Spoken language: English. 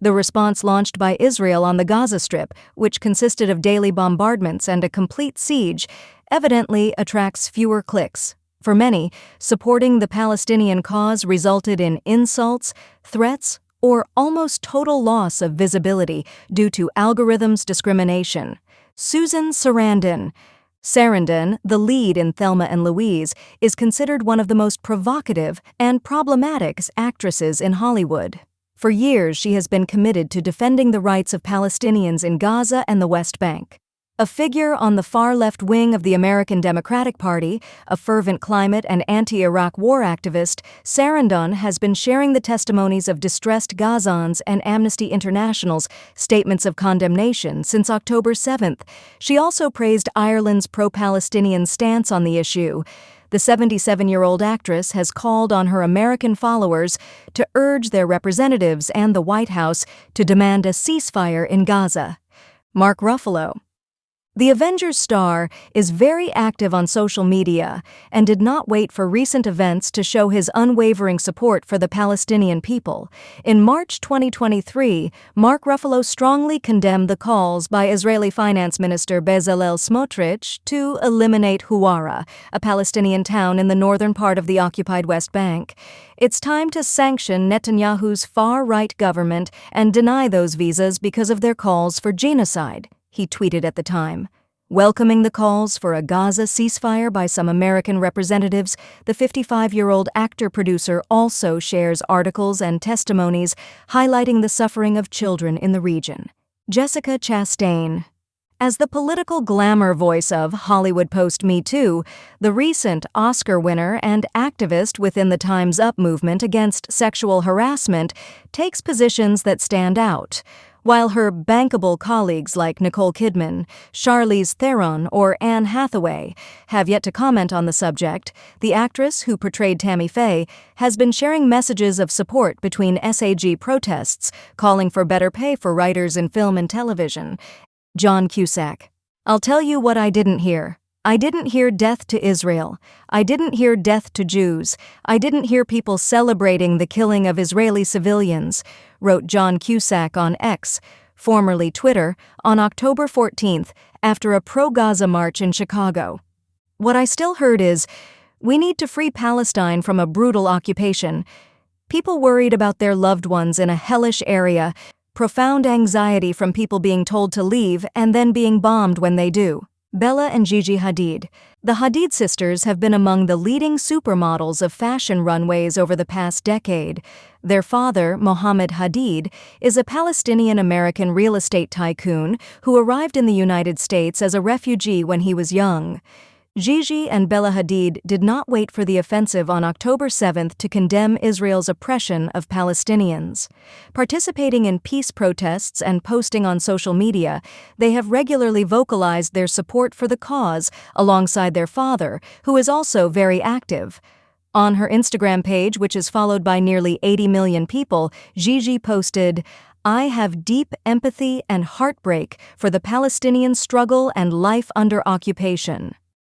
The response launched by Israel on the Gaza Strip, which consisted of daily bombardments and a complete siege, evidently attracts fewer clicks. For many, supporting the Palestinian cause resulted in insults, threats, or almost total loss of visibility due to algorithms discrimination. Susan Sarandon, the lead in Thelma and Louise, is considered one of the most provocative and problematic actresses in Hollywood. For years, she has been committed to defending the rights of Palestinians in Gaza and the West Bank. A figure on the far left wing of the American Democratic Party, a fervent climate and anti-Iraq war activist, Sarandon has been sharing the testimonies of distressed Gazans and Amnesty International's statements of condemnation since October 7th. She also praised Ireland's pro-Palestinian stance on the issue. The 77-year-old actress has called on her American followers to urge their representatives and the White House to demand a ceasefire in Gaza. Mark Ruffalo. The Avengers star is very active on social media and did not wait for recent events to show his unwavering support for the Palestinian people. In March 2023, Mark Ruffalo strongly condemned the calls by Israeli Finance Minister Bezalel Smotrich to eliminate Huwara, a Palestinian town in the northern part of the occupied West Bank. It's time to sanction Netanyahu's far-right government and deny those visas because of their calls for genocide, he tweeted at the time. Welcoming the calls for a Gaza ceasefire by some American representatives, the 55-year-old actor-producer also shares articles and testimonies highlighting the suffering of children in the region. Jessica Chastain. As the political glamour voice of Hollywood post-Me Too, the recent Oscar winner and activist within the Time's Up movement against sexual harassment takes positions that stand out. While her bankable colleagues like Nicole Kidman, Charlize Theron, or Anne Hathaway have yet to comment on the subject, the actress who portrayed Tammy Faye has been sharing messages of support between SAG protests, calling for better pay for writers in film and television. John Cusack. I'll tell you what I didn't hear. I didn't hear death to Israel. I didn't hear death to Jews. I didn't hear people celebrating the killing of Israeli civilians, wrote John Cusack on X, formerly Twitter, on October 14th after a pro-Gaza march in Chicago. What I still heard is, we need to free Palestine from a brutal occupation. People worried about their loved ones in a hellish area, profound anxiety from people being told to leave and then being bombed when they do. Bella and Gigi Hadid. The Hadid sisters have been among the leading supermodels of fashion runways over the past decade. Their father, Mohammed Hadid, is a Palestinian-American real estate tycoon who arrived in the United States as a refugee when he was young. Gigi and Bella Hadid did not wait for the offensive on October 7th to condemn Israel's oppression of Palestinians. Participating in peace protests and posting on social media, they have regularly vocalized their support for the cause alongside their father, who is also very active. On her Instagram page, which is followed by nearly 80 million people, Gigi posted, "I have deep empathy and heartbreak for the Palestinian struggle and life under occupation."